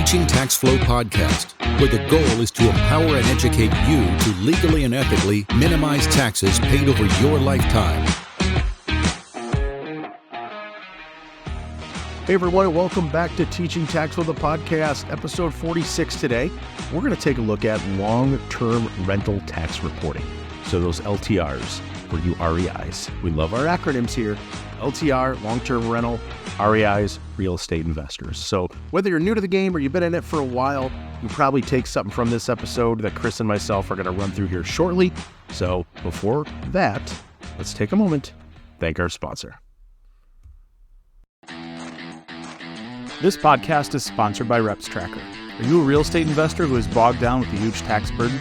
Teaching Tax Flow podcast, where the goal is to empower and educate you to legally and ethically minimize taxes paid over your lifetime. Hey everyone, and welcome back to Teaching Tax Flow, the podcast, episode 46 today. We're going to take a look at long-term rental tax reporting. So those LTRs for you REIs. We love our acronyms here. LTR, long-term rental, REIs, real estate investors. So whether you're new to the game or you've been in it for a while, you probably take something from this episode that Chris and myself are going to run through here shortly. So before that, let's take a moment, thank our sponsor. This podcast is sponsored by Reps Tracker. Are you a real estate investor who is bogged down with a huge tax burden?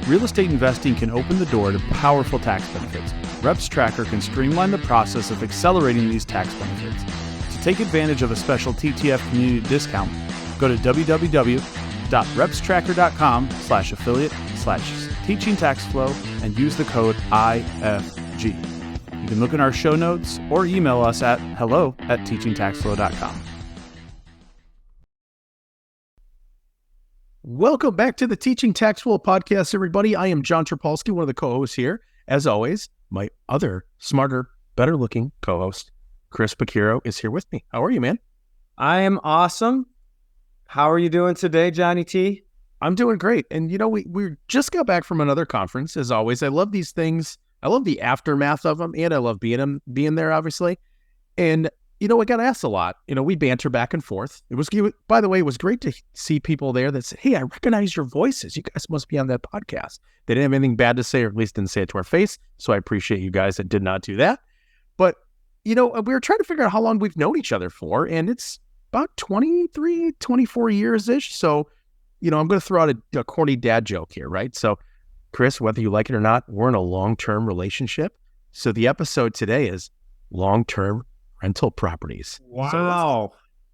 Real estate investing can open the door to powerful tax benefits. Reps Tracker can streamline the process of accelerating these tax benefits. To take advantage of a special TTF community discount, go to www.repstracker.com/affiliate/teachingtaxflow and use the code IFG. You can look in our show notes or email us at hello@teachingtaxflow.com. Welcome back to the Teaching Tax Flow podcast, everybody. I am John Trapolsky, one of the co-hosts here. As always, my other smarter, better-looking co-host, Chris Pacchiro, is here with me. How are you, man? I am awesome. How are you doing today, Johnny T? I'm doing great. And, you know, we just got back from another conference, as always. I love these things. I love the aftermath of them, and I love being there, obviously. And you know, I got asked a lot. You know, we banter back and forth. By the way, it was great to see people there that said, hey, I recognize your voices. You guys must be on that podcast. They didn't have anything bad to say, or at least didn't say it to our face. So I appreciate you guys that did not do that. But, you know, we were trying to figure out how long we've known each other for. And it's about 23, 24 years-ish. So, you know, I'm going to throw out a corny dad joke here, right? So, Chris, whether you like it or not, we're in a long-term relationship. So the episode today is long-term rental properties. Wow. So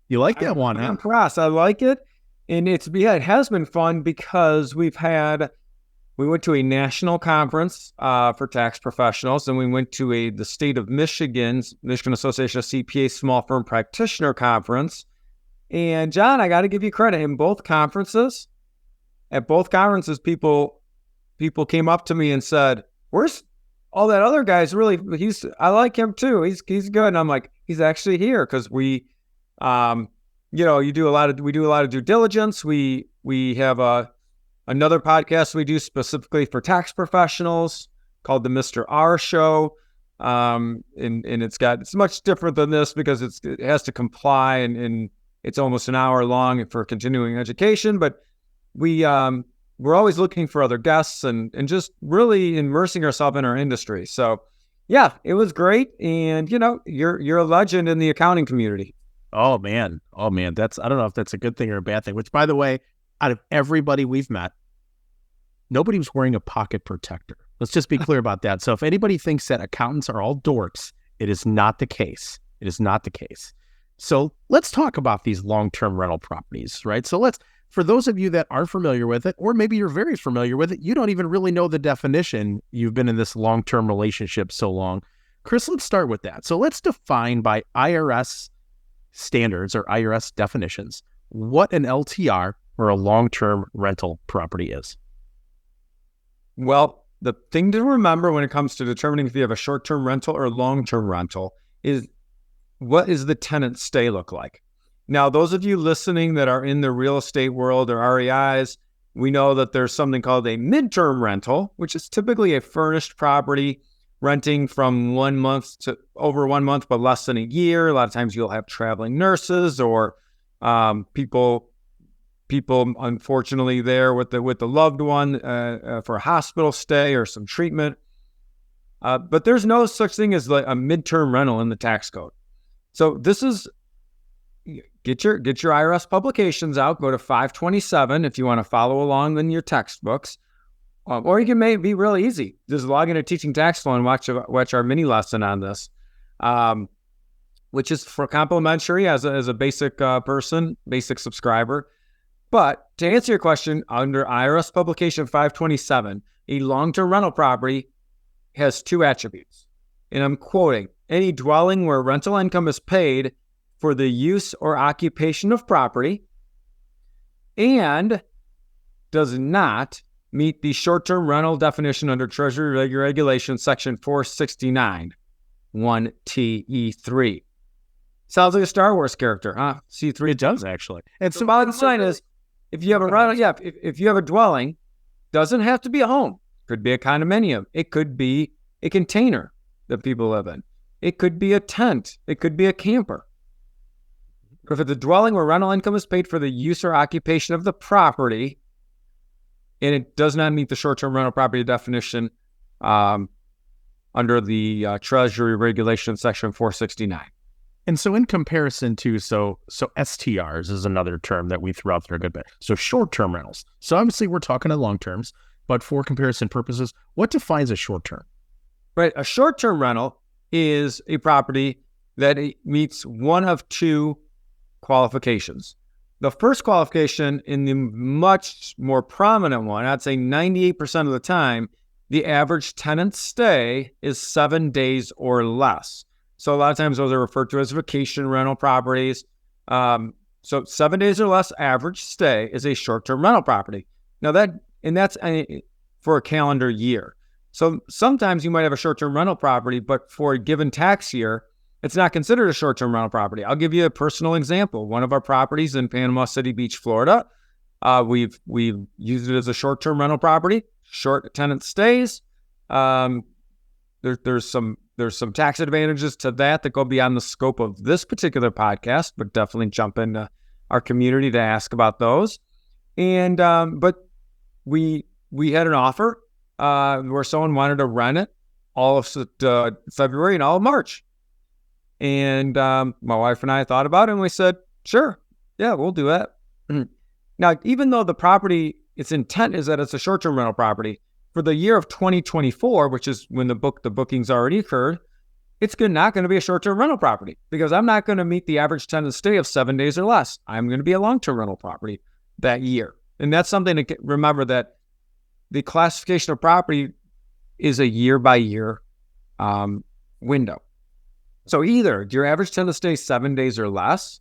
you like that one, I'm huh? impressed. I like it. And it has been fun because we went to a national conference for tax professionals, and we went to the state of Michigan's Michigan Association of CPA Small Firm Practitioner Conference. And John, I got to give you credit. At both conferences, people came up to me and said, "Where's all that other guy's I like him too. He's good." And I'm like, he's actually here because we do a lot of due diligence. We have another podcast we do specifically for tax professionals called the Mr. R Show. And it's much different than this because it has to comply and it's almost an hour long for continuing education. But we're always looking for other guests and just really immersing ourselves in our industry. So yeah, it was great. And you know, you're a legend in the accounting community. Oh man. I don't know if that's a good thing or a bad thing, which by the way, out of everybody we've met, nobody was wearing a pocket protector. Let's just be clear about that. So if anybody thinks that accountants are all dorks, it is not the case. It is not the case. So let's talk about these long-term rental properties, right? So for those of you that aren't familiar with it, or maybe you're very familiar with it, you don't even really know the definition. You've been in this long-term relationship so long. Chris, let's start with that. So let's define by IRS standards or IRS definitions what an LTR or a long-term rental property is. Well, the thing to remember when it comes to determining if you have a short-term rental or long-term rental is what does the tenant stay look like? Now, those of you listening that are in the real estate world or REIs, we know that there's something called a midterm rental, which is typically a furnished property renting from 1 month to over 1 month, but less than a year. A lot of times you'll have traveling nurses or people unfortunately there with the loved one for a hospital stay or some treatment. But there's no such thing as like a midterm rental in the tax code. So this is get your IRS publications out. Go to 527 if you want to follow along in your textbooks, or you can make it be really easy. Just log into Teaching Tax Flow and watch our mini lesson on this, which is for complimentary as a basic basic subscriber. But to answer your question, under IRS publication 527, a long-term rental property has two attributes, and I'm quoting: any dwelling where rental income is paid for the use or occupation of property, and does not meet the short-term rental definition under Treasury Regulation Section 469, 1TE3. Sounds like a Star Wars character, huh? C3. It does, actually. And so bottom line is, if you have a rental, if you have a dwelling, doesn't have to be a home. Could be a condominium. It could be a container that people live in. It could be a tent. It could be a camper. If it's a dwelling where rental income is paid for the use or occupation of the property, and it does not meet the short-term rental property definition under the Treasury Regulation Section 469. And so in comparison to, so STRs is another term that we threw out there a good bit. So short-term rentals. So obviously we're talking to long-terms, but for comparison purposes, what defines a short-term? Right. A short-term rental is a property that meets one of two qualifications. The first qualification, in the much more prominent one, I'd say 98% of the time, the average tenant stay is 7 days or less. So a lot of times those are referred to as vacation rental properties. So 7 days or less average stay is a short-term rental property. Now that's for a calendar year. So sometimes you might have a short-term rental property, but for a given tax year, it's not considered a short-term rental property. I'll give you a personal example. One of our properties in Panama City Beach, Florida, we've used it as a short-term rental property, short tenant stays. There's some tax advantages to that go beyond the scope of this particular podcast, but definitely jump into our community to ask about those. And but we had an offer where someone wanted to rent it all of February and all of March. And my wife and I thought about it, and we said, sure, yeah, we'll do that. Now, even though the property, its intent is that it's a short-term rental property, for the year of 2024, which is when the bookings already occurred, it's not going to be a short-term rental property because I'm not going to meet the average tenant stay of 7 days or less. I'm going to be a long-term rental property that year. And that's something to remember, that the classification of property is a year-by-year window. So either your average tenant stay is 7 days or less,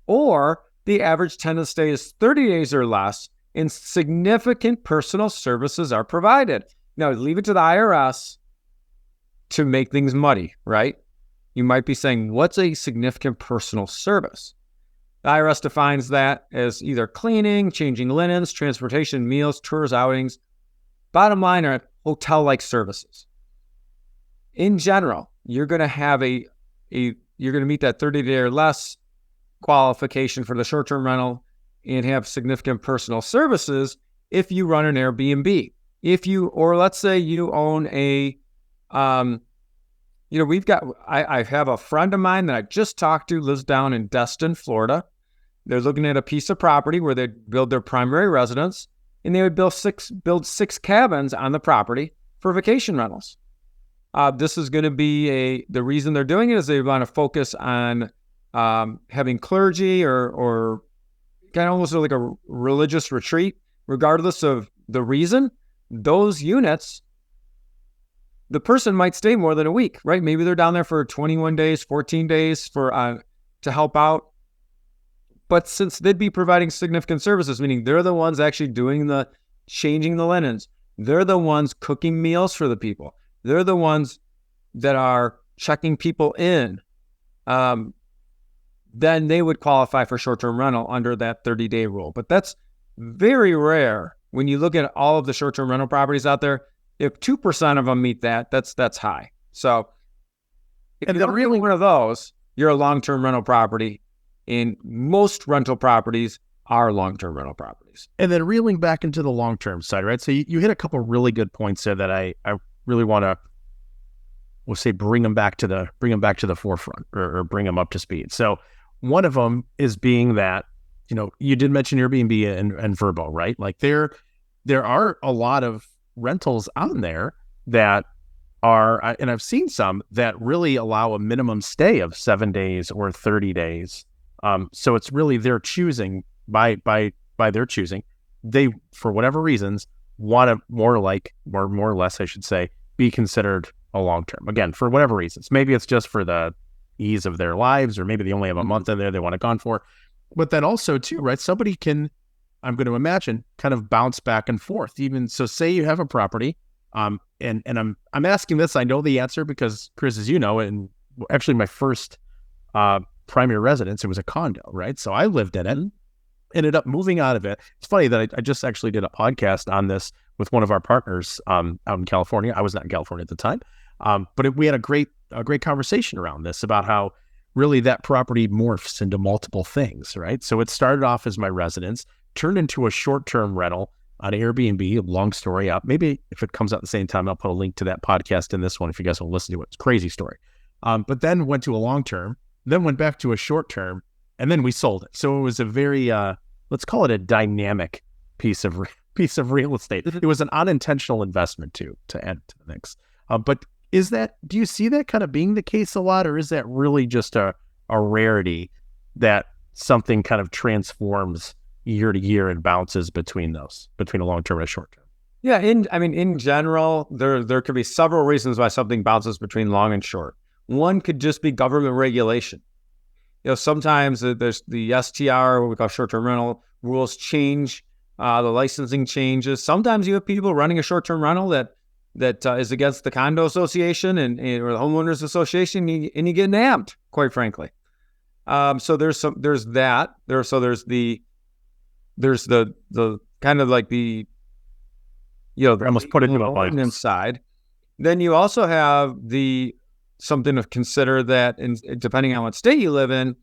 or the average tenant stay is 30 days or less, and significant personal services are provided. Now, leave it to the IRS to make things muddy, right? You might be saying, what's a significant personal service? The IRS defines that as either cleaning, changing linens, transportation, meals, tours, outings. Bottom line are hotel-like services. In general, you're going to have you're going to meet that 30-day or less qualification for the short-term rental and have significant personal services if you run an Airbnb. Or let's say you own I have a friend of mine that I just talked to, lives down in Destin, Florida. They're looking at a piece of property where they build their primary residence, and they would build six cabins on the property for vacation rentals. This is going to be the reason they're doing it is they want to focus on having clergy or kind of almost like a religious retreat. Regardless of the reason, those units, the person might stay more than a week, right? Maybe they're down there for 21 days, 14 days to help out. But since they'd be providing significant services, meaning they're the ones actually doing changing the linens, they're the ones cooking meals for the people, they're the ones that are checking people in, then they would qualify for short-term rental under that 30-day rule. But that's very rare. When you look at all of the short-term rental properties out there, if 2% of them meet that's high. So if you're really one of those, you're a long-term rental property, and most rental properties are long-term rental properties. And then reeling back into the long-term side, right? So you hit a couple of really good points there that I really want to, we'll say, bring them back to the forefront or bring them up to speed. So one of them is being that, you did mention Airbnb and Vrbo, right? Like there are a lot of rentals out there that are, and I've seen some that really allow a minimum stay of 7 days or 30 days. So it's really their choosing by their choosing. They, for whatever reasons, want to more or less, I should say, be considered a long-term. Again, for whatever reasons. Maybe it's just for the ease of their lives, or maybe they only have a month in there they want it gone for. But then also too, right? Somebody can I'm going to imagine, kind of bounce back and forth. Even so, say you have a property, and I'm asking this. I know the answer because, Chris, as you know, and actually my first primary residence, it was a condo, right? So I lived in it, ended up moving out of it. It's funny that I just actually did a podcast on this with one of our partners out in California. I was not in California at the time, but we had a great conversation around this about how really that property morphs into multiple things, right? So it started off as my residence, turned into a short-term rental on Airbnb, a long story up. Maybe if it comes out at the same time, I'll put a link to that podcast in this one if you guys want to listen to it. It's a crazy story. But then went to a long-term, then went back to a short-term, and then we sold it. So it was a very, let's call it a dynamic piece of real estate. It was an unintentional investment to add to the mix. But do you see that kind of being the case a lot, or is that really just a rarity that something kind of transforms year to year and bounces between a long-term and a short-term? Yeah, in general, there could be several reasons why something bounces between long and short. One could just be government regulation. Sometimes there's the STR, what we call short-term rental, rules change, the licensing changes. Sometimes you have people running a short-term rental that is against the condo association and or the homeowners association, and you get nabbed, quite frankly. So there's that. There's the kind of like the I almost put it in the side. Then you also have something to consider that, depending on what state you live in,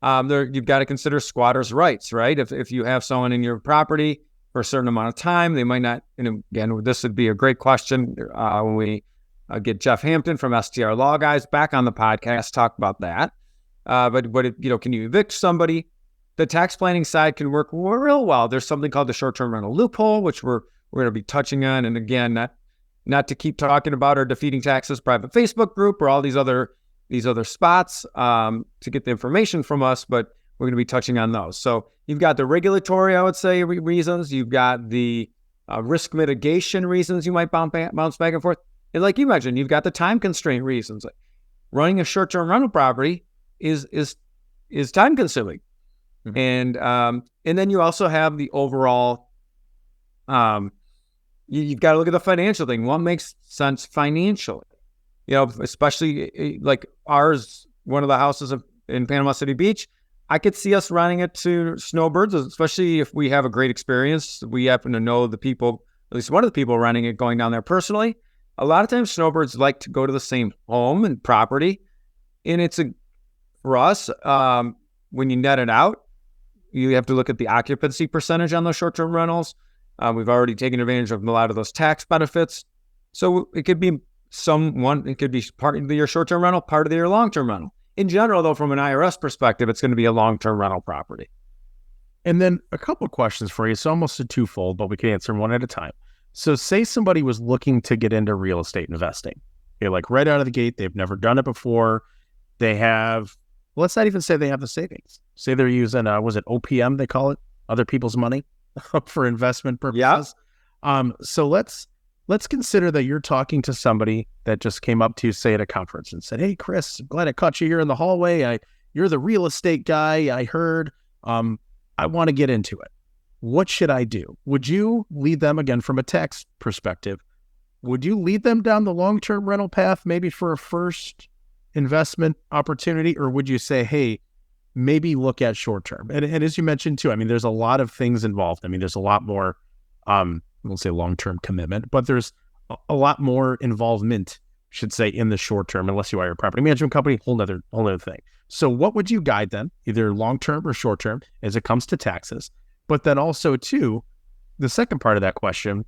you've got to consider squatters' rights, right? If you have someone in your property for a certain amount of time, they might not. And again, this would be a great question when we get Jeff Hampton from STR Law Guys back on the podcast, talk about that. But can you evict somebody? The tax planning side can work real well. There's something called the short-term rental loophole, which we're going to be touching on. And again, not to keep talking about our Defeating Taxes private Facebook group or all these other spots to get the information from us, but we're going to be touching on those. So you've got the regulatory, I would say, reasons. You've got the risk mitigation reasons you might bounce back and forth. And like you mentioned, you've got the time constraint reasons. Like running a short-term rental property is time consuming. Mm-hmm. And then you also have the overall, you've got to look at the financial thing. What makes sense financially? Especially like ours, one of the houses in Panama City Beach, I could see us running it to snowbirds, especially if we have a great experience. We happen to know the people, at least one of the people running it, going down there personally. A lot of times snowbirds like to go to the same home and property. And for us, when you net it out, you have to look at the occupancy percentage on those short-term rentals. We've already taken advantage of a lot of those tax benefits. So it could be it could be part of your short-term rental, part of your long-term rental. In general, though, from an IRS perspective, it's going to be a long-term rental property. And then a couple of questions for you. It's almost a twofold, but we can answer them one at a time. So say somebody was looking to get into real estate investing. Like right out of the gate, they've never done it before. They have, let's not even say they have the savings. Say they're using, was it OPM, they call it? Other people's money for investment purposes. Yeah. So let's consider that you're talking to somebody that just came up to you, say, at a conference and said, "Hey, Chris, I'm glad I caught you here in the hallway. You're the real estate guy. I heard, I want to get into it. What should I do?" Would you lead them, again, from a tax perspective, would you lead them down the long-term rental path, maybe for a first investment opportunity? Or would you say, hey, maybe look at short-term? And as you mentioned too, there's a lot of things involved. There's a lot more, we'll say long-term commitment, but there's a lot more involvement, should say, in the short-term, unless you hire a property management company, whole other thing. So what would you guide them, either long-term or short-term, as it comes to taxes? But then also too, the second part of that question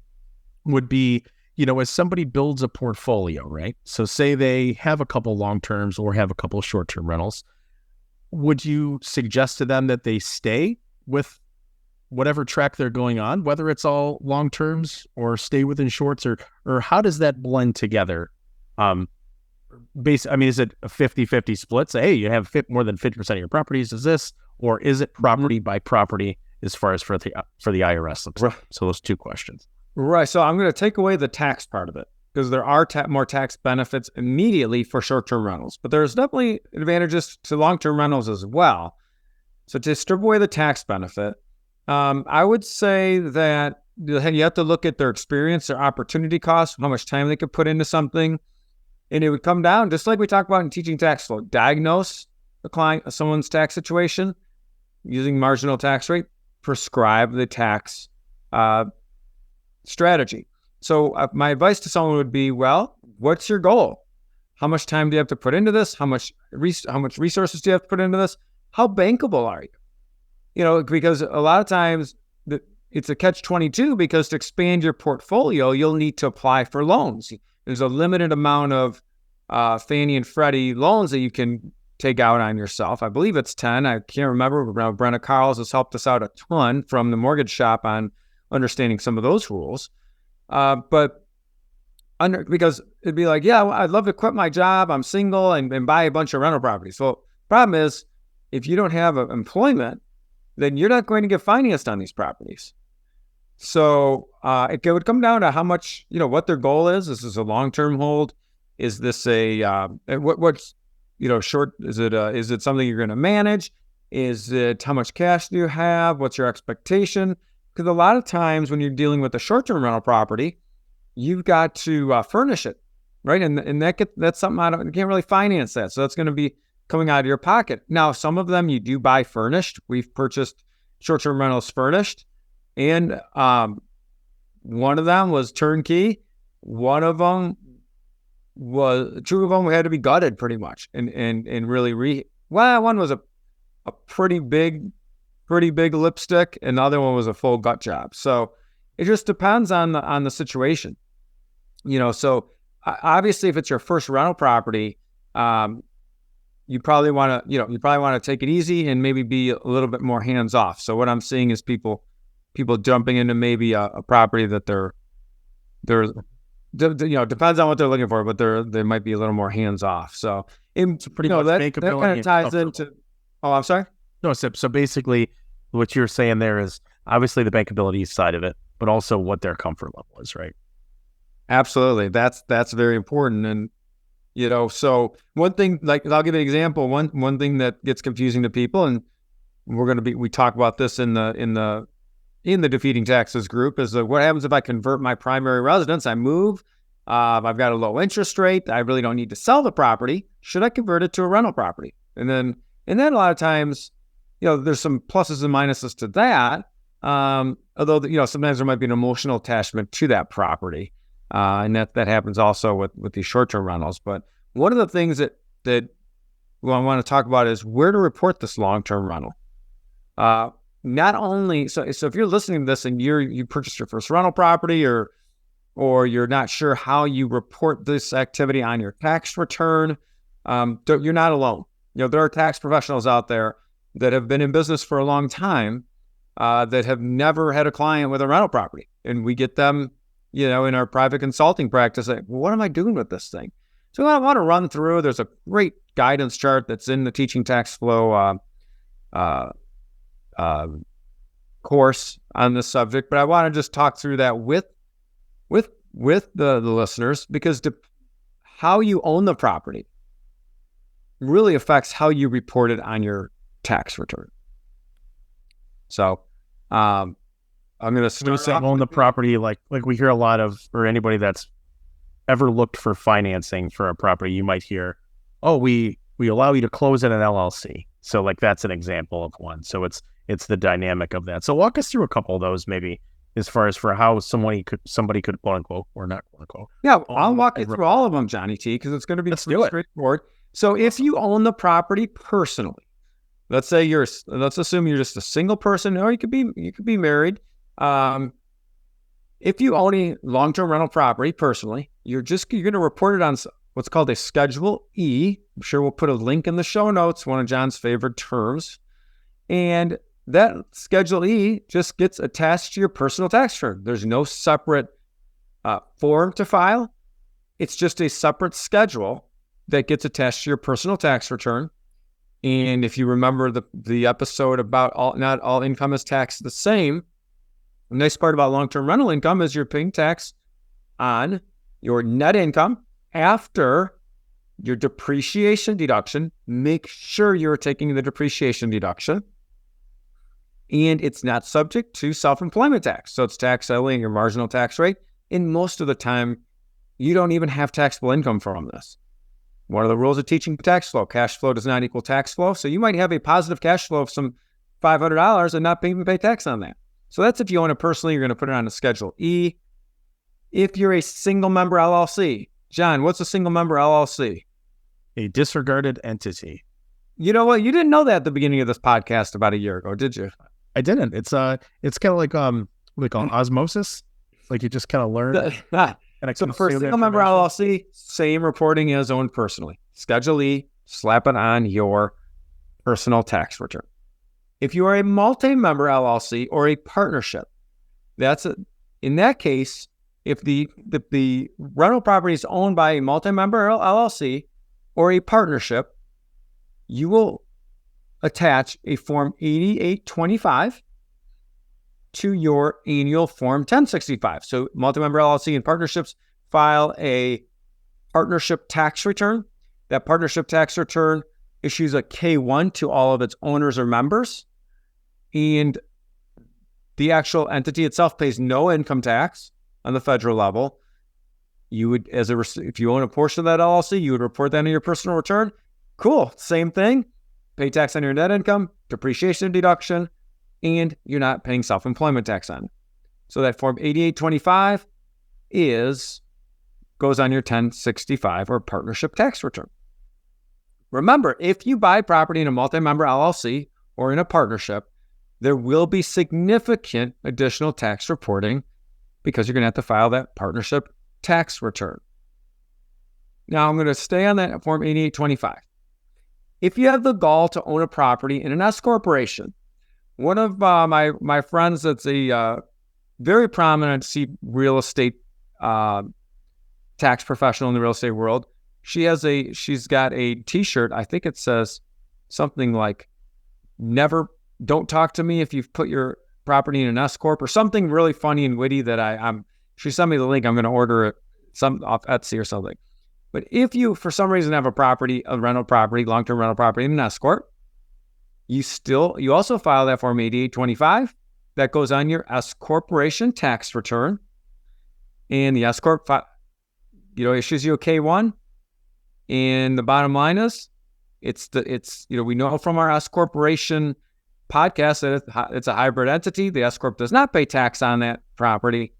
would be, as somebody builds a portfolio, right? So say they have a couple long-terms or have a couple short-term rentals, would you suggest to them that they stay with whatever track they're going on, whether it's all long terms or stay within shorts, or how does that blend together? Is it a 50-50 split? Say, hey, you have more than 50% of your properties is this, or is it property by property as far as for the IRS looks like? So those two questions. Right. So I'm going to take away the tax part of it, because there are more tax benefits immediately for short-term rentals, but there's definitely advantages to long-term rentals as well. So to strip away the tax benefit, I would say that you have to look at their experience, their opportunity cost, how much time they could put into something. And it would come down, just like we talked about in teaching tax flow, diagnose someone's tax situation using marginal tax rate, prescribe the tax strategy. So my advice to someone would be, well, what's your goal? How much time do you have to put into this? How much resources do you have to put into this? How bankable are you? Because a lot of times it's a catch-22, because to expand your portfolio, you'll need to apply for loans. There's a limited amount of Fannie and Freddie loans that you can take out on yourself. I believe it's 10. I can't remember. Brenna Carls has helped us out a ton from the mortgage shop on understanding some of those rules. Because it'd be like, yeah, I'd love to quit my job. I'm single and buy a bunch of rental properties. Well, problem is, if you don't have employment, then you're not going to get financed on these properties. So it would come down to how much, what their goal is. Is this a long-term hold? Is this what's short? Is it something you're going to manage? Is it how much cash do you have? What's your expectation? Because a lot of times when you're dealing with a short-term rental property, you've got to furnish it, right? And that's something you can't really finance that. So that's going to be coming out of your pocket. Now, some of them you do buy furnished. We've purchased short-term rentals furnished, and one of them was turnkey. Two of them had to be gutted pretty much, and really one was a pretty big lipstick, and the other one was a full gut job. So it just depends on the situation, So obviously, if it's your first rental property, you probably want to take it easy and maybe be a little bit more hands off. So what I'm seeing is people jumping into maybe a property that they're depends on what they're looking for, but they might be a little more hands off. So it's pretty much that kind of ties into. Oh, I'm sorry. No, so basically, what you're saying there is obviously the bankability side of it, but also what their comfort level is, right? Absolutely, that's very important. And so one thing, like I'll give you an example. One thing that gets confusing to people, and we talk about this in the defeating taxes group, is what happens if I convert my primary residence? I move. I've got a low interest rate. I really don't need to sell the property. Should I convert it to a rental property? And then a lot of times, there's some pluses and minuses to that. Although sometimes there might be an emotional attachment to that property, and that happens also with these short-term rentals. But one of the things that I want to talk about is where to report this long-term rental. Not only so if you're listening to this and you purchased your first rental property, or you're not sure how you report this activity on your tax return, you're not alone. There are tax professionals out there that have been in business for a long time, that have never had a client with a rental property, and we get them, in our private consulting practice. Like, what am I doing with this thing? So I want to run through. There's a great guidance chart that's in the Teaching Tax Flow course on this subject, but I want to just talk through that with the listeners, because how you own the property really affects how you report it on your tax return. So I'm going to start off own the property, like we hear a lot of, or anybody that's ever looked for financing for a property, you might hear, oh, we allow you to close in an LLC. So like that's an example of one. So it's the dynamic of that. So walk us through a couple of those, maybe, as far as for how somebody could quote unquote, or not quote unquote. Yeah, I'll walk you through all of them, Johnny T, because it's going to be straightforward. So if you own the property personally, let's assume you're just a single person, or you could be married. If you own a long-term rental property personally, you're going to report it on what's called a Schedule E. I'm sure we'll put a link in the show notes, one of John's favorite terms. And that Schedule E just gets attached to your personal tax return. There's no separate form to file. It's just a separate schedule that gets attached to your personal tax return. And if you remember the episode about not all income is taxed the same, the nice part about long-term rental income is you're paying tax on your net income after your depreciation deduction. Make sure you're taking the depreciation deduction. and it's not subject to self-employment tax. So it's taxed solely at your marginal tax rate. And most of the time, you don't even have taxable income from this. One of the rules of teaching tax flow, cash flow does not equal tax flow. So you might have a positive cash flow of some $500 and not even pay tax on that. So that's if you own it personally, you're going to put it on a Schedule E. If you're a single member LLC, John, what's a single member LLC? A disregarded entity. You know what? You didn't know that at the beginning of this podcast about a year ago, did you? I didn't. It's kind of like osmosis. Like you just kind of learn. So for a single member LLC, same reporting as owned personally. Schedule E, slap it on your personal tax return. If you are a multi-member LLC or a partnership, in that case, if the rental property is owned by a multi-member LLC or a partnership, you will attach a Form 8825 to your annual Form 1065. So multi-member LLC and partnerships file a partnership tax return. That partnership tax return issues a K-1 to all of its owners or members. And the actual entity itself pays no income tax on the federal level. You would, if you own a portion of that LLC, you would report that in your personal return. Cool. Same thing. Pay tax on your net income, depreciation deduction, and you're not paying self-employment tax on it. So that Form 8825 goes on your 1065 or partnership tax return. Remember, if you buy property in a multi-member LLC or in a partnership, there will be significant additional tax reporting because you're going to have to file that partnership tax return. Now, I'm going to stay on that Form 8825. If you have the gall to own a property in an S corporation, one of my friends that's a very prominent real estate tax professional in the real estate world, she's got a T-shirt. I think it says something like "Don't talk to me if you've put your property in an S corp," or something really funny and witty that she sent me the link. I'm going to order it off Etsy or something. But if you, for some reason, have a rental property, long-term rental property in an S corp, you also file that Form 8825. That goes on your S corporation tax return, and the S corp, issues you a K-1. And the bottom line is, we know from our S corporation podcast that it's a hybrid entity. The S corp does not pay tax on that property,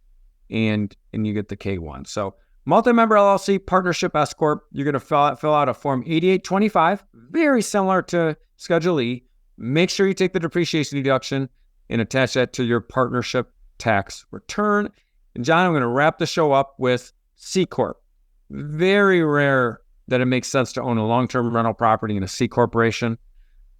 and you get the K-1. So multi-member LLC, partnership, S corp, you're going to fill out a Form 8825, very similar to Schedule E. Make sure you take the depreciation deduction and attach that to your partnership tax return. And John, I'm going to wrap the show up with C corp. Very rare that it makes sense to own a long-term rental property in a C corporation.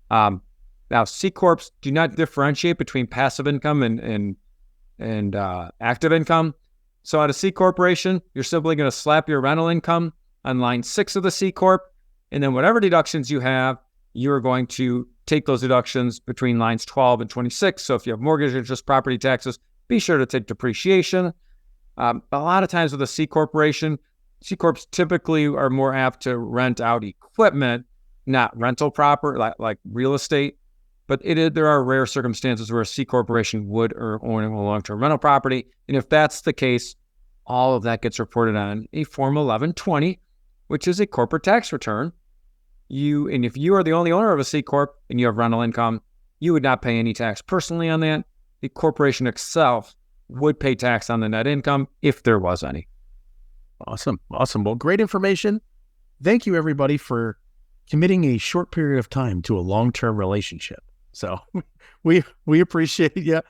Now, C corps do not differentiate between passive income and active income. So at a C corporation, you're simply going to slap your rental income on line 6 of the C corp, and then whatever deductions you have, you're going to take those deductions between lines 12 and 26. So if you have mortgage interest, property taxes, be sure to take depreciation. A lot of times with a C corporation, C corps typically are more apt to rent out equipment, not rental property like real estate. But there are rare circumstances where a C corporation would own a long-term rental property. And if that's the case, all of that gets reported on a Form 1120, which is a corporate tax return. And if you are the only owner of a C corp and you have rental income, you would not pay any tax personally on that. The corporation itself would pay tax on the net income if there was any. Awesome. Well, great information. Thank you, everybody, for committing a short period of time to a long-term relationship. So we appreciate you.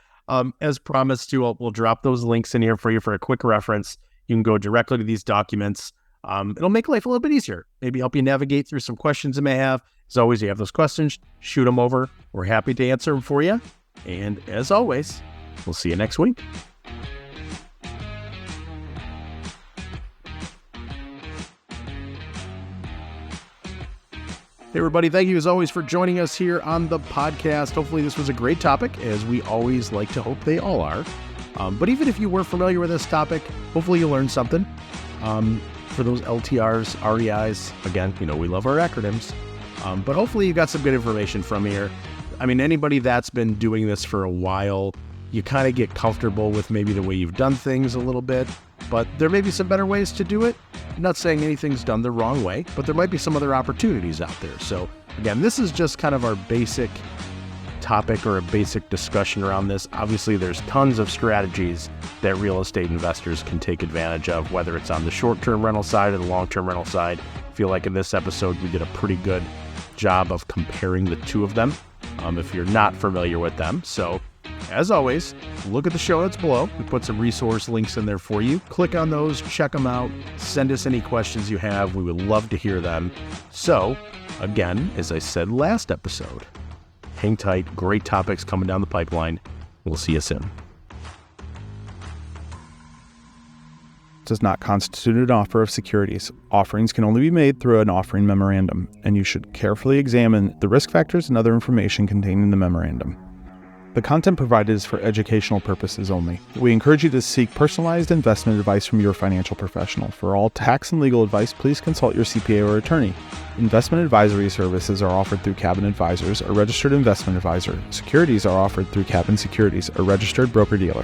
As promised, we'll drop those links in here for you for a quick reference. You can go directly to these documents. It'll make life a little bit easier. Maybe help you navigate through some questions you may have. As always, you have those questions, shoot them over. We're happy to answer them for you. And as always, we'll see you next week. Hey everybody, thank you as always for joining us here on the podcast. Hopefully this was a great topic, as we always like to hope they all are. But even if you weren't familiar with this topic, hopefully you learned something. For those LTRs, REIs, again, we love our acronyms. But hopefully you got some good information from here. I mean, anybody that's been doing this for a while, you kind of get comfortable with maybe the way you've done things a little bit, but there may be some better ways to do it. I'm not saying anything's done the wrong way, but there might be some other opportunities out there. So again, this is just kind of our basic topic or a basic discussion around this. Obviously, there's tons of strategies that real estate investors can take advantage of, whether it's on the short-term rental side or the long-term rental side. I feel like in this episode, we did a pretty good job of comparing the two of them if you're not familiar with them. So as always, look at the show notes below. We put some resource links in there for you. Click on those, check them out, send us any questions you have. We would love to hear them. So again, as I said last episode, hang tight, great topics coming down the pipeline. We'll see you soon. Does not constitute an offer of securities. Offerings can only be made through an offering memorandum, and you should carefully examine the risk factors and other information contained in the memorandum. The content provided is for educational purposes only. We encourage you to seek personalized investment advice from your financial professional. For all tax and legal advice, please consult your CPA or attorney. Investment advisory services are offered through Cabin Advisors, a registered investment advisor. Securities are offered through Cabin Securities, a registered broker-dealer.